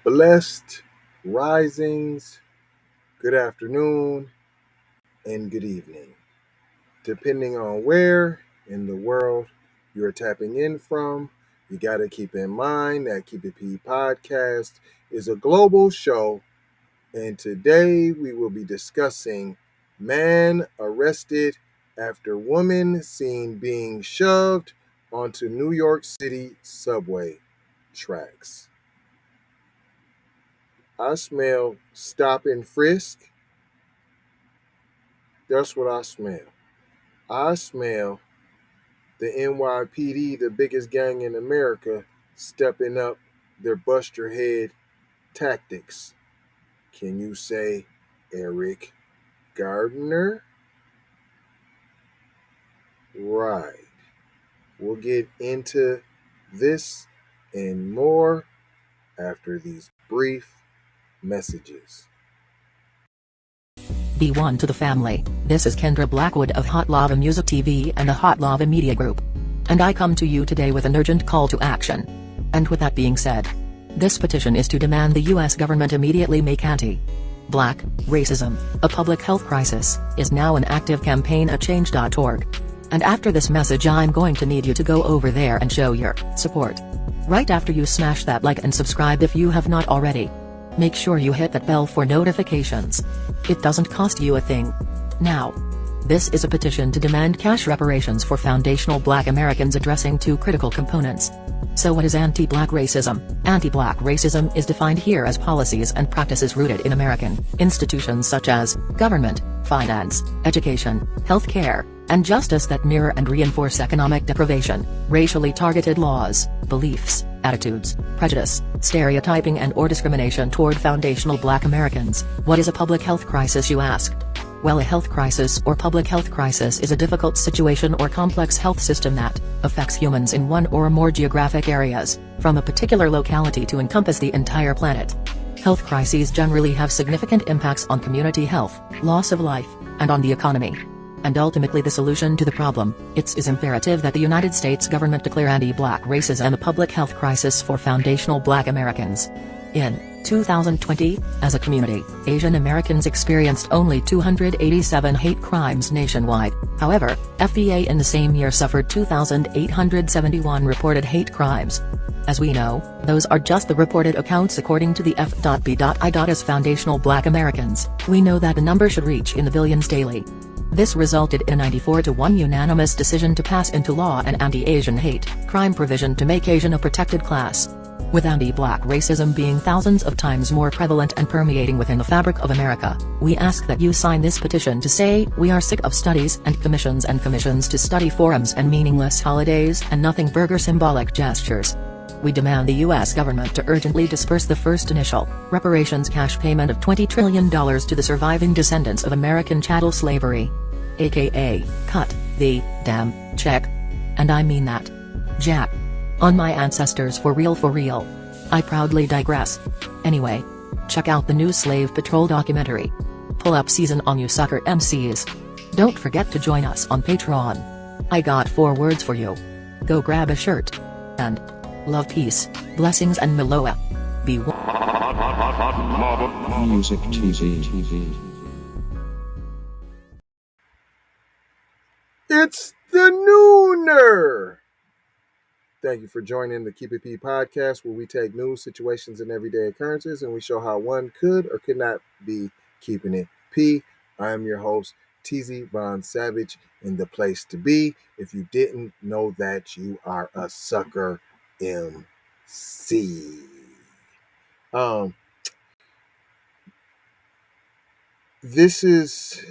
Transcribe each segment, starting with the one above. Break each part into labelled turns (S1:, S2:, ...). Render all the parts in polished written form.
S1: Blessed risings, good afternoon, and good evening, depending on where in the world you're tapping in from. You got to keep in mind that Keep It P podcast is a global show, and today we will be discussing man arrested after woman seen being shoved onto New York City subway tracks. I smell stop and frisk. That's what I smell. I smell the NYPD, the biggest gang in America, stepping up their bust your head tactics. Can you say Eric Gardner? Right. We'll get into this and more after these brief messages.
S2: Be one to the family. This is Kendra Blackwood of Hot Lava Music TV and the Hot Lava Media Group. And I come to you today with an urgent call to action. And with that being said, this petition is to demand the US government immediately make anti-black racism a public health crisis is now an active campaign at change.org. And after this message I'm going to need you to go over there and show your support. Right after you smash that like and subscribe if you have not already. Make sure you hit that bell for notifications. It doesn't cost you a thing. Now, this is a petition to demand cash reparations for foundational Black Americans addressing two critical components. So what is anti-Black racism? Anti-Black racism is defined here as policies and practices rooted in American institutions such as government, finance, education, healthcare, and justice that mirror and reinforce economic deprivation, racially targeted laws, beliefs, attitudes, prejudice, stereotyping and/or discrimination toward foundational Black Americans. What is a public health crisis, you ask? Well, a health crisis or public health crisis is a difficult situation or complex health system that affects humans in one or more geographic areas, from a particular locality to encompass the entire planet. Health crises generally have significant impacts on community health, loss of life, and on the economy. And ultimately the solution to the problem. It is imperative that the United States government declare anti-Black racism a public health crisis for foundational Black Americans. In 2020, as a community, Asian Americans experienced only 287 hate crimes nationwide. However, FBA in the same year suffered 2,871 reported hate crimes. As we know, those are just the reported accounts according to the F.B.I. As foundational Black Americans, we know that the number should reach in the billions daily. This resulted in a 94-1 unanimous decision to pass into law an anti-Asian hate crime provision to make Asian a protected class. With anti-Black racism being thousands of times more prevalent and permeating within the fabric of America, we ask that you sign this petition to say we are sick of studies and commissions to study forums and meaningless holidays and nothing burger symbolic gestures. We demand the U.S. government to urgently disperse the first initial reparations cash payment of $20 trillion to the surviving descendants of American chattel slavery. AKA, cut the damn check. And I mean that. Jack. On my ancestors for real for real. I proudly digress. Anyway. Check out the new Slave Patrol documentary. Pull up season on you sucker MCs. Don't forget to join us on Patreon. I got 4 words for you. Go grab a shirt. And love, peace, blessings and Meloa. Be
S3: Music TV.
S1: It's the Nooner! Thank you for joining the Keep It P podcast, where we take news, situations, and everyday occurrences, and we show how one could or could not be keeping it P. I am your host, TZ Von Savage, in the place to be. If you didn't know that, you are a sucker MC. This is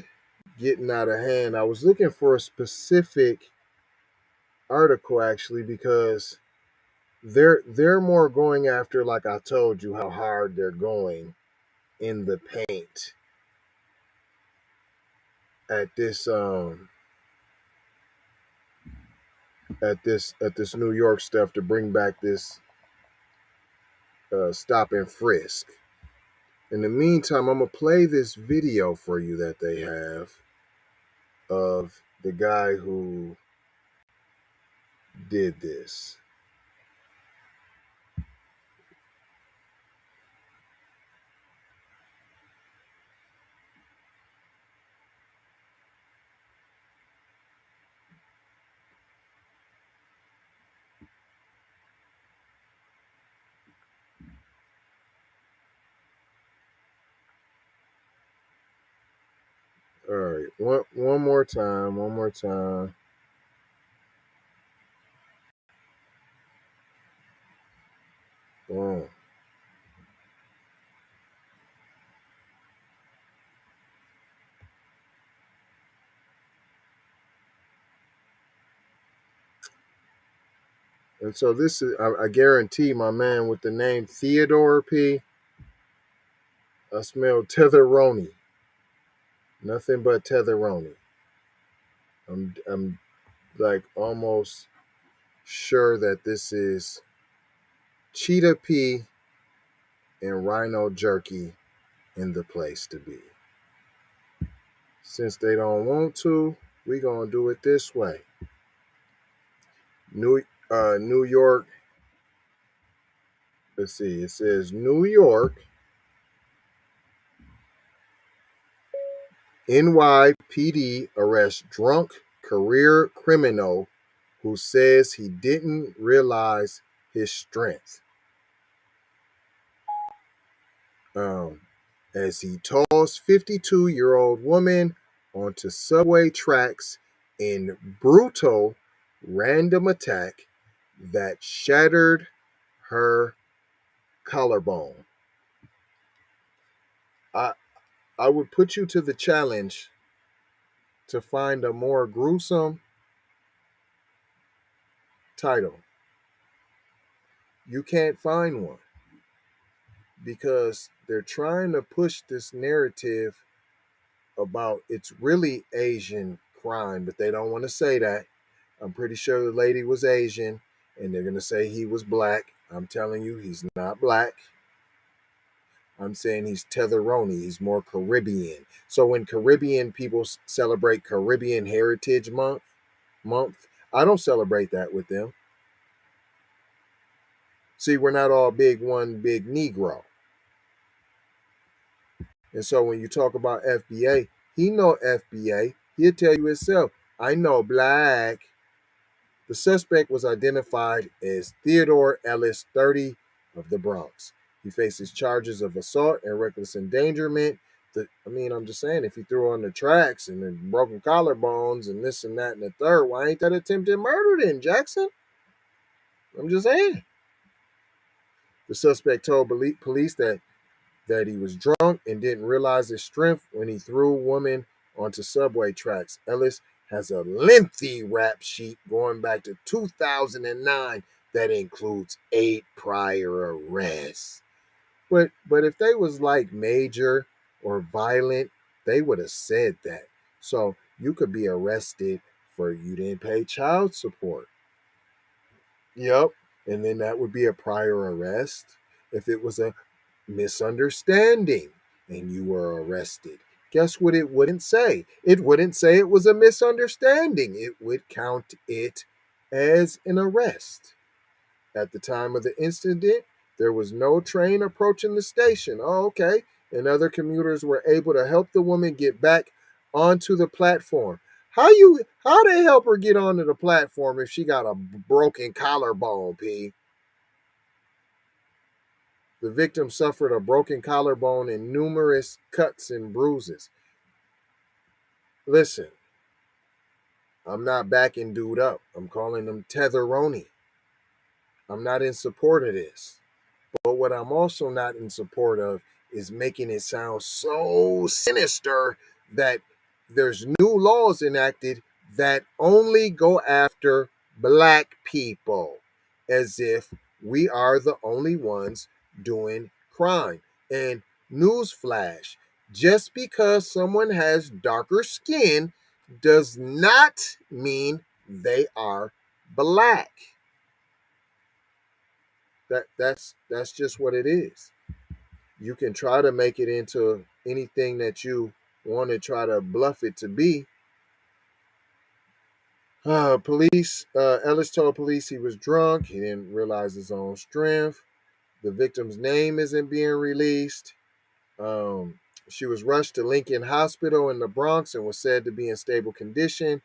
S1: getting out of hand. I was looking for a specific article actually because they're more going after, like I told you, how hard they're going in the paint at this New York stuff to bring back this stop and frisk. In the meantime, I'm gonna play this video for you that they have of the guy who did this. All right. One more time. One more time. Boom. And so this is, I guarantee, my man with the name Theodore P. I smell tetheroni. Nothing but tetheroni. I'm like almost sure that this is cheetah pea and rhino jerky in the place to be. Since they don't want to, we gonna do it this way. New York. Let's see. It says New York NYPD arrests drunk career criminal who says he didn't realize his strength. Um, as he tossed 52-year-old woman onto subway tracks in brutal random attack that shattered her collarbone. I I would put you to the challenge to find a more gruesome title. You can't find one because they're trying to push this narrative about it's really Asian crime, but they don't want to say that. I'm pretty sure the lady was Asian and they're going to say he was black. I'm telling you, he's not black. I'm saying he's Tetheroni. He's more Caribbean. So when Caribbean people celebrate Caribbean Heritage Month, I don't celebrate that with them. See, we're not all one big Negro. And so when you talk about FBA, he know FBA. He'll tell you himself, I know black. The suspect was identified as Theodore Ellis, 30, of the Bronx. He faces charges of assault and reckless endangerment. I'm just saying, if he threw on the tracks and the broken collarbones and this and that and the third, why ain't that attempted murder then, Jackson? I'm just saying. The suspect told police that he was drunk and didn't realize his strength when he threw a woman onto subway tracks. Ellis has a lengthy rap sheet going back to 2009 that includes 8 prior arrests. But if they was like major or violent, they would have said that. So you could be arrested for you didn't pay child support. Yep. And then that would be a prior arrest. If it was a misunderstanding and you were arrested, guess what it wouldn't say? It wouldn't say it was a misunderstanding. It would count it as an arrest. At the time of the incident, there was no train approaching the station. Oh, okay. And other commuters were able to help the woman get back onto the platform. How they help her get onto the platform if she got a broken collarbone, P? The victim suffered a broken collarbone and numerous cuts and bruises. Listen, I'm not backing dude up. I'm calling him Tetheroni. I'm not in support of this. But what I'm also not in support of is making it sound so sinister that there's new laws enacted that only go after black people, as if we are the only ones doing crime. And newsflash, just because someone has darker skin does not mean they are black. That's just what it is. You can try to make it into anything that you want to try to bluff it to be. Ellis told police he was drunk. He didn't realize his own strength. The victim's name isn't being released. She was rushed to Lincoln Hospital in the Bronx and was said to be in stable condition.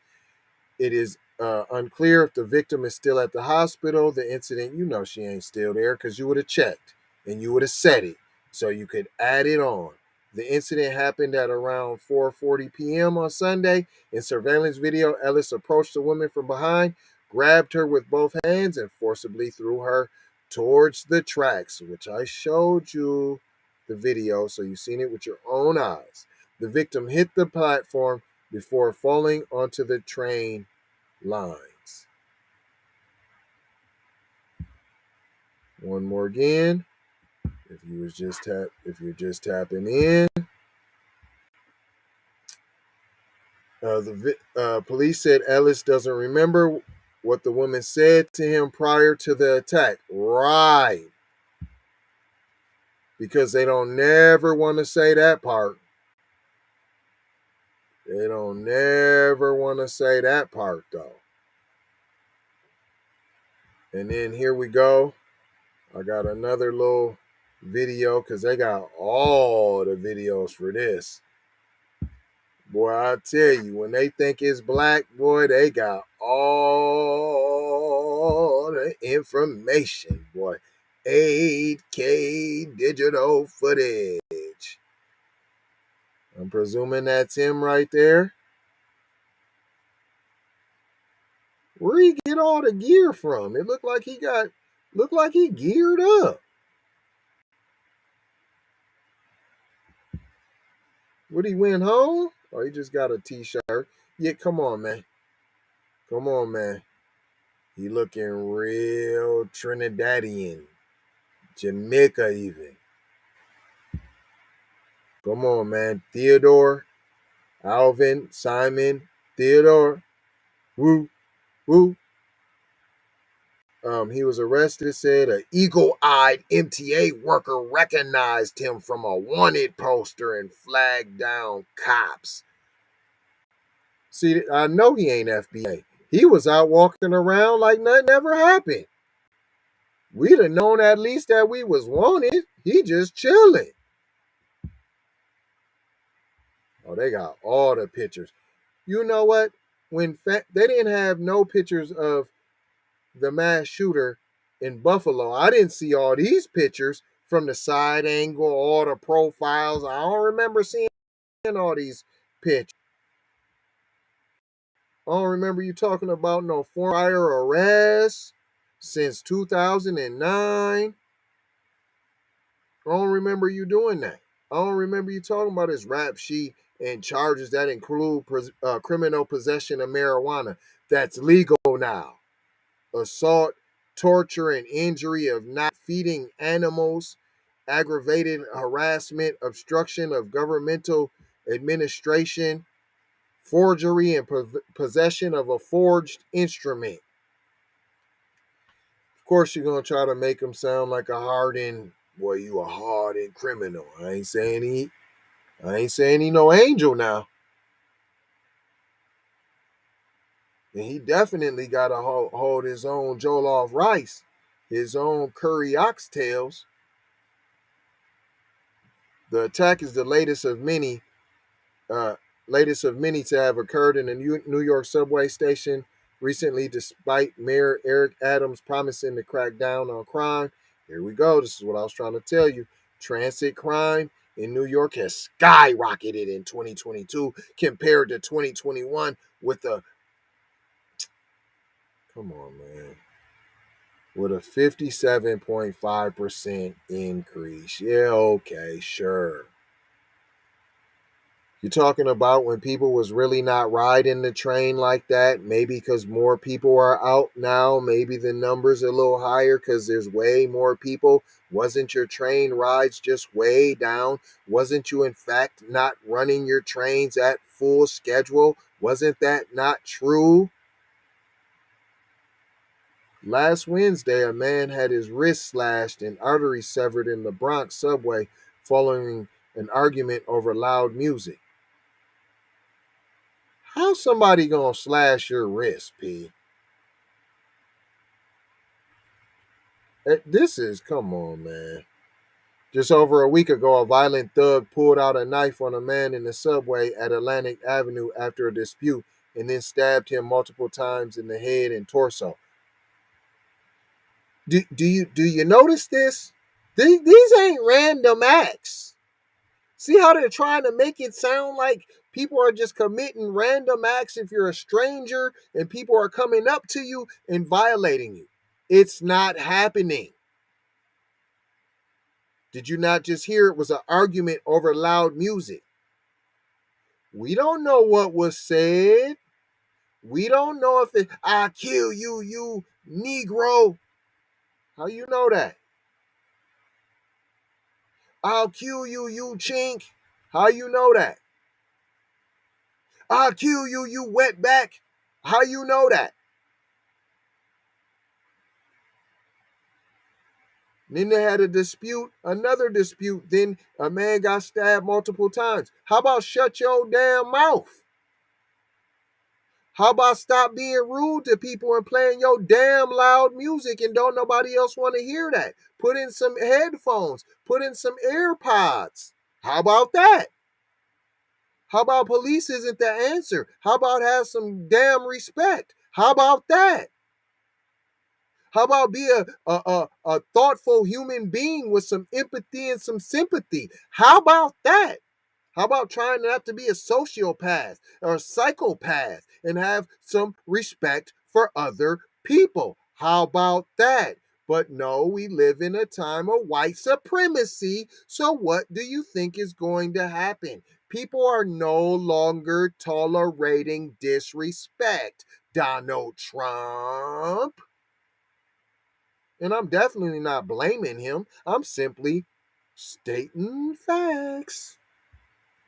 S1: It is unclear if the victim is still at the hospital. The incident, she ain't still there because you would have checked and you would have said it so you could add it on. The incident happened at around 4:40 p.m. on Sunday. In surveillance video, Ellis approached the woman from behind, grabbed her with both hands, and forcibly threw her towards the tracks, which I showed you the video, so you've seen it with your own eyes. The victim hit the platform before falling onto the train lines. One more again. If you're just tapping in, the police said Ellis doesn't remember what the woman said to him prior to the attack. Right. Because they don't never want to say that part. They don't never want to say that part, though. And then here we go. I got another little video because they got all the videos for this. Boy, I tell you, when they think it's black, boy, they got all the information, boy. 8K digital footage. I'm presuming that's him right there. Where he get all the gear from? It looked like he geared up. Would he went home? Or he just got a t-shirt? Yeah, come on, man. Come on, man. He looking real Trinidadian. Jamaica even. Come on, man. Theodore, Alvin, Simon, Theodore. Woo, woo. He was arrested, said an eagle-eyed MTA worker recognized him from a wanted poster and flagged down cops. See, I know he ain't FBA. He was out walking around like nothing ever happened. We'd have known at least that we was wanted. He just chilling. Oh, they got all the pictures. You know what? They didn't have no pictures of the mass shooter in Buffalo. I didn't see all these pictures from the side angle, all the profiles. I don't remember seeing all these pictures. I don't remember you talking about no prior arrests since 2009. I don't remember you doing that. I don't remember you talking about his rap sheet and charges that include criminal possession of marijuana. That's legal now. Assault, torture, and injury of not feeding animals, aggravated harassment, obstruction of governmental administration, forgery, and possession of a forged instrument. Of course, you're going to try to make him sound like a hardened, boy, you a hardened criminal. I ain't saying he no angel now. And he definitely got to hold his own jollof rice, his own curry oxtails. The attack is the latest of many to have occurred in a New York subway station recently, despite Mayor Eric Adams promising to crack down on crime. Here we go. This is what I was trying to tell you. Transit crime in New York has skyrocketed in 2022 compared to 2021 with a 57.5% increase. Yeah, okay, sure. You're talking about when people was really not riding the train like that, maybe because more people are out now, maybe the numbers are a little higher because there's way more people. Wasn't your train rides just way down? Wasn't you, in fact, not running your trains at full schedule? Wasn't that not true? Last Wednesday, a man had his wrist slashed and artery severed in the Bronx subway following an argument over loud music. How's somebody gonna slash your wrist, P? Come on, man. Just over a week ago, a violent thug pulled out a knife on a man in the subway at Atlantic Avenue after a dispute and then stabbed him multiple times in the head and torso. Do you notice this? These ain't random acts. See how they're trying to make it sound like people are just committing random acts if you're a stranger and people are coming up to you and violating you. It's not happening. Did you not just hear it was an argument over loud music? We don't know what was said. We don't know if it, I kill you, you Negro. How you know that? I'll kill you, you chink. How you know that? I'll kill you, you wetback. How you know that? Then they had a dispute, another dispute. Then a man got stabbed multiple times. How about shut your damn mouth? How about stop being rude to people and playing your damn loud music and don't nobody else want to hear that? Put in some headphones. Put in some AirPods. How about that? How about police isn't the answer? How about have some damn respect? How about that? How about be a thoughtful human being with some empathy and some sympathy? How about that? How about trying not to be a sociopath or a psychopath and have some respect for other people? How about that? But no, we live in a time of white supremacy. So what do you think is going to happen? People are no longer tolerating disrespect. Donald Trump. And I'm definitely not blaming him. I'm simply stating facts.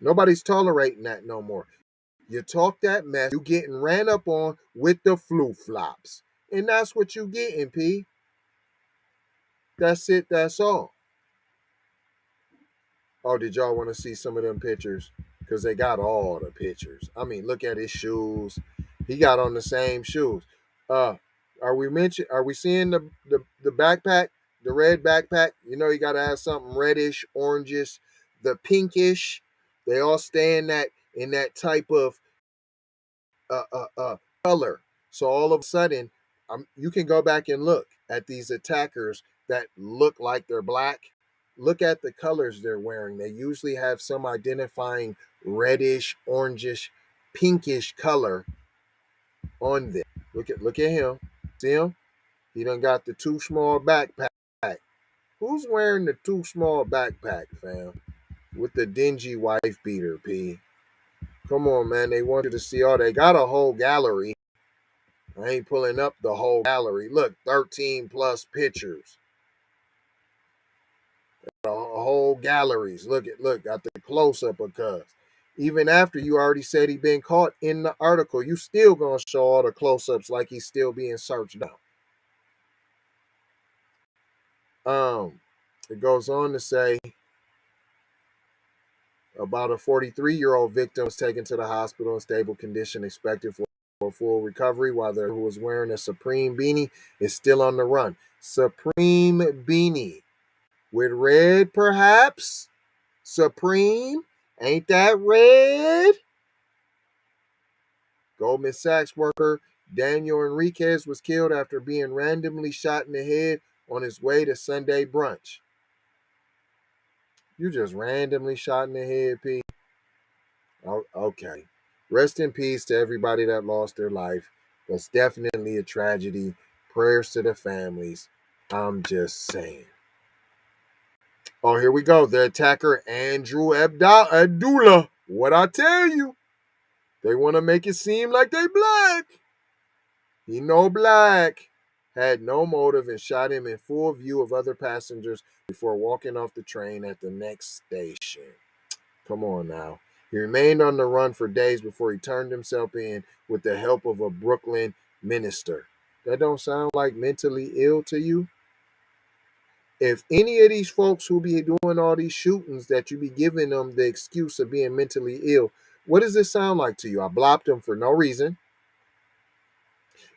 S1: Nobody's tolerating that no more. You talk that mess, you getting ran up on with the flu flops. And that's what you getting, P. That's it, that's all. Oh, did y'all want to see some of them pictures? Because they got all the pictures. I mean, look at his shoes. He got on the same shoes. Are we seeing the backpack, the red backpack? You know, you gotta have something reddish, orangish, the pinkish. They all stay in that type of color. So all of a sudden, you can go back and look at these attackers that look like they're black. Look at the colors they're wearing. They usually have some identifying reddish, orangish, pinkish color on them. Look at him. See him? He done got the too small backpack. Who's wearing the too small backpack, fam? With the dingy wife beater, P. Come on, man. They want you to see all. They got a whole gallery. I ain't pulling up the whole gallery. Look, 13 plus pictures. The whole galleries. Look, got the close up of cuz. Even after you already said he been caught in the article, you still gonna show all the close ups like he's still being searched out. It goes on to say about a 43-year-old victim was taken to the hospital in stable condition, expected for full recovery, while the who was wearing a Supreme beanie is still on the run. Supreme beanie with red, perhaps. Supreme, ain't that red? Goldman Sachs worker Daniel Enriquez was killed after being randomly shot in the head on his way to Sunday brunch. You just randomly shot in the head, P. Oh, okay. Rest in peace to everybody that lost their life. That's definitely a tragedy. Prayers to the families. I'm just saying. Oh, here we go. The attacker, Andrew Abdullah. What I tell you? They want to make it seem like they black. He no black. Had no motive and shot him in full view of other passengers before walking off the train at the next station. Come on now. He remained on the run for days before he turned himself in with the help of a Brooklyn minister. That don't sound like mentally ill to you? If any of these folks who be doing all these shootings that you be giving them the excuse of being mentally ill, what does this sound like to you? I blocked them for no reason.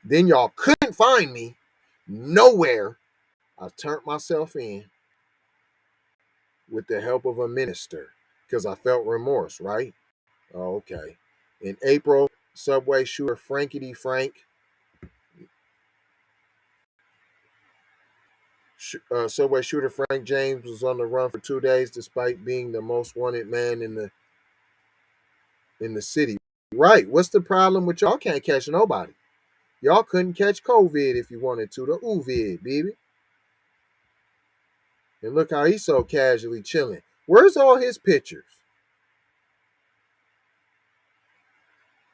S1: Then y'all couldn't find me nowhere. I turned myself in with the help of a minister because I felt remorse, right? Oh, okay. In April, subway shooter Frankity Frank Subway shooter Frank James was on the run for 2 days, despite being the most wanted man in the city. Right? What's the problem with y'all? Can't catch nobody. Y'all couldn't catch COVID if you wanted to. The Uvid, baby. And look how he's so casually chilling. Where's all his pictures?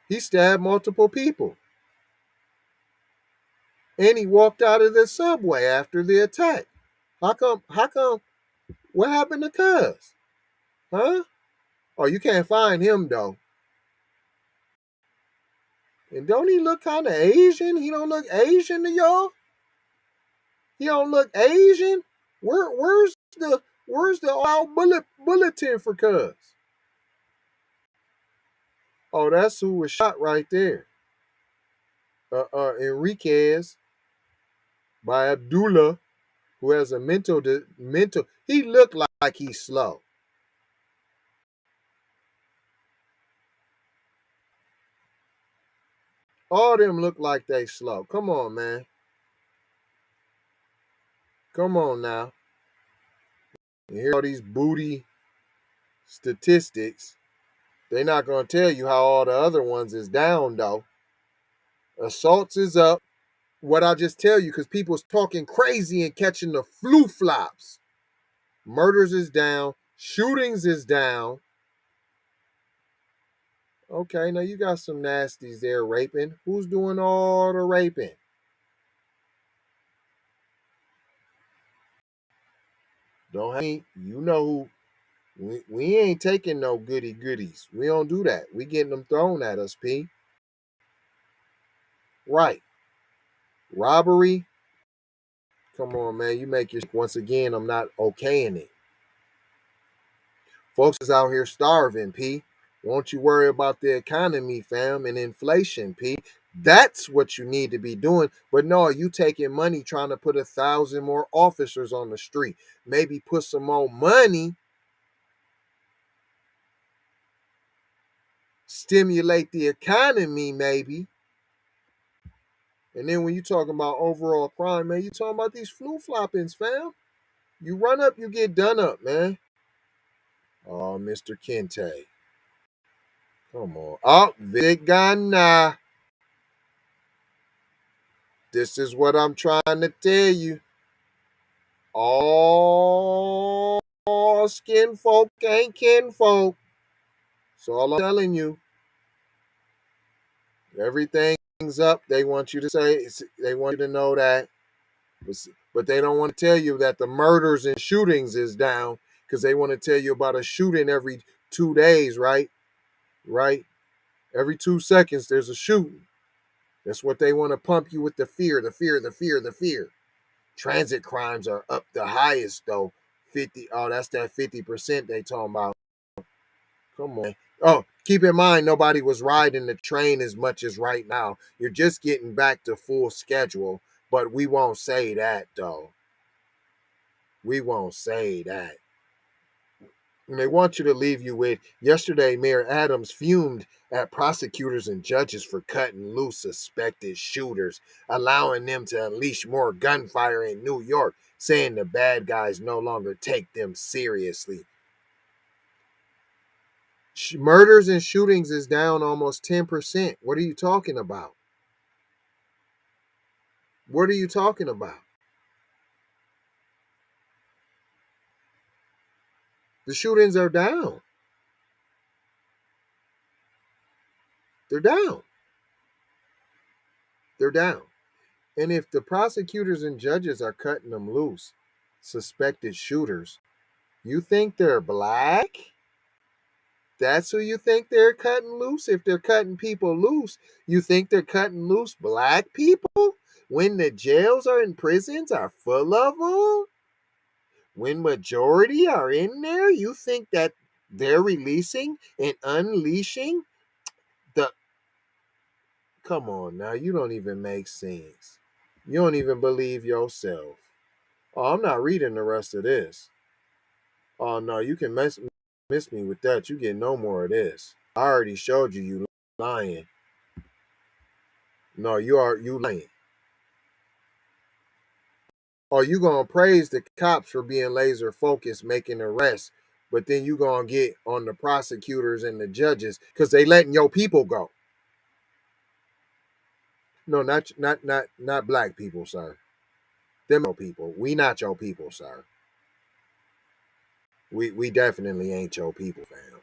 S1: He stabbed multiple people. And he walked out of the subway after the attack. How come, what happened to Cuz? Huh? Oh, you can't find him though. And don't he look kind of Asian? He don't look Asian to y'all? He don't look Asian? Where's the all bulletin for Cuz? Oh, that's who was shot right there. Enriquez by Abdullah, who has a mental. He looked like he's slow. All of them look like they slow. Come on, man. Come on now. You hear all these booty statistics. They're not going to tell you how all the other ones is down, though. Assaults is up. What I just tell you, because people's talking crazy and catching the flu flops. Murders is down. Shootings is down. Okay, now you got some nasties there raping. Who's doing all the raping? Don't have me. You know who. We ain't taking no goody goodies. We don't do that. We getting them thrown at us, P. Right. Robbery. Come on, man. You make your once again. I'm not okaying it. Folks is out here starving, P. Won't you worry about the economy, fam, and inflation, P? That's what you need to be doing. But no, you taking money trying to put 1,000 more officers on the street. Maybe put some more money, stimulate the economy, maybe. And then when you talking about overall crime, man, you talking about these flu floppings, fam. You run up, you get done up, man. Oh, Mr. Kente. Come on. Oh, Vigana. This is what I'm trying to tell you. All skin folk ain't kin folk. So all I'm telling you. Everything's up. They want you to say, they want you to know that. But they don't want to tell you that the murders and shootings is down because they want to tell you about a shooting every 2 days, right? Right? Every 2 seconds, there's a shooting. That's what they want to pump you with the fear, the fear, the fear, the fear. Transit crimes are up the highest, though. 50. Oh, that's that 50% they talking about. Come on. Oh, keep in mind, nobody was riding the train as much as right now. You're just getting back to full schedule, but we won't say that, though. We won't say that. And they want you to leave you with yesterday, Mayor Adams fumed at prosecutors and judges for cutting loose suspected shooters, allowing them to unleash more gunfire in New York, saying the bad guys no longer take them seriously. Murders and shootings is down almost 10%. What are you talking about? What are you talking about? The shootings are down. They're down. They're down. And if the prosecutors and judges are cutting them loose, suspected shooters, you think they're black? That's who you think they're cutting loose? If they're cutting people loose, you think they're cutting loose black people? When the jails are in prisons are full of them? When majority are in there, you think that they're releasing and unleashing the... Come on now, you don't even make sense. You don't even believe yourself. Oh, I'm not reading the rest of this. Oh no, you can miss me with that. You get no more of this. I already showed you you lying. No, you lying. Or you gonna praise the cops for being laser focused, making arrests, but then you gonna get on the prosecutors and the judges because they letting your people go. No, not black people, sir. Them your people. We not your people, sir. We definitely ain't your people, fam.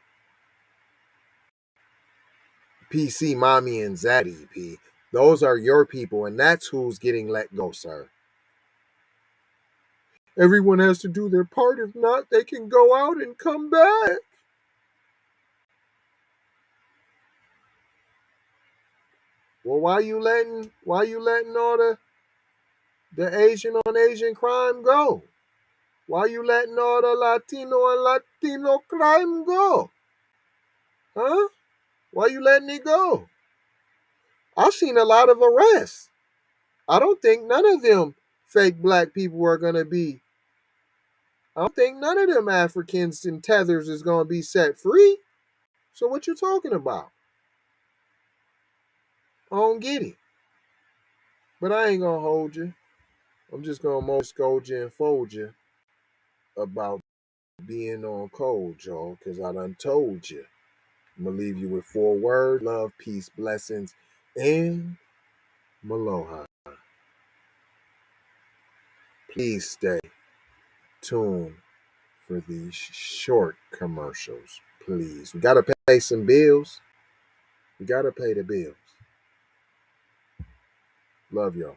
S1: PC, mommy, and Zaddy, P. Those are your people, and that's who's getting let go, sir. Everyone has to do their part. If not, they can go out and come back. Well, why you letting all the Asian on Asian crime go? Why you letting all the Latino on Latino crime go? Huh? Why you letting it go? I've seen a lot of arrests. I don't think none of them fake black people are going to be. I don't think none of them Africans in tethers is going to be set free. So what you talking about? I don't get it. But I ain't going to hold you. I'm just going to most scold you and fold you about being on cold, y'all, because I done told you. I'm going to leave you with 4 words: love, peace, blessings, and Maloha. Please stay tuned for these short commercials, please. We got to pay some bills. We got to pay the bills. Love y'all.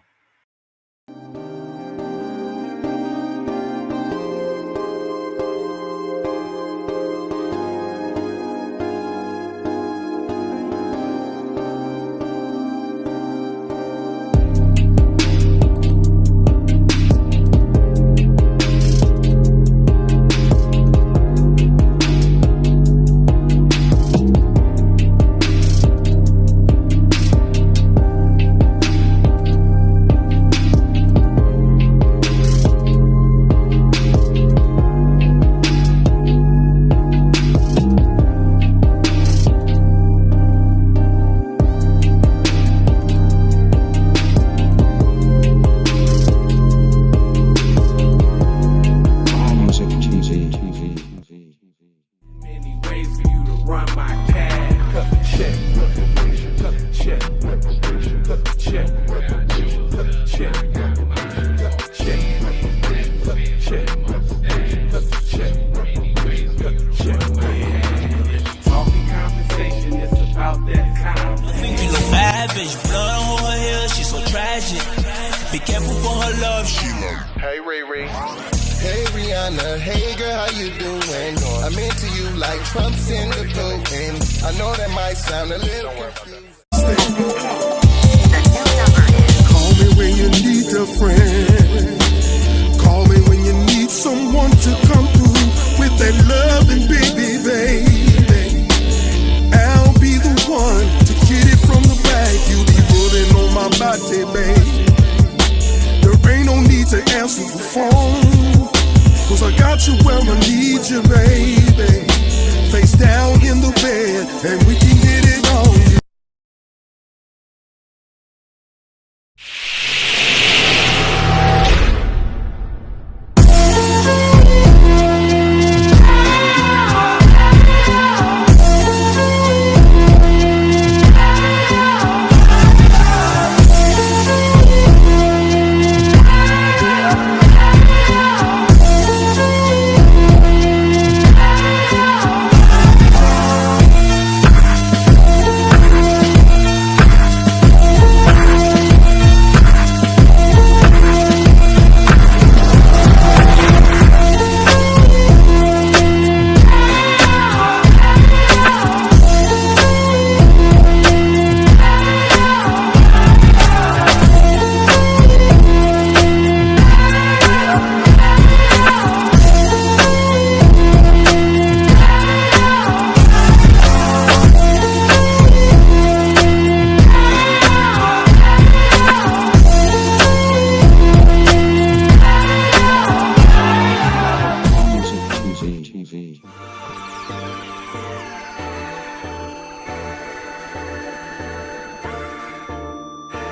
S4: Face down in the bed, and we can get it.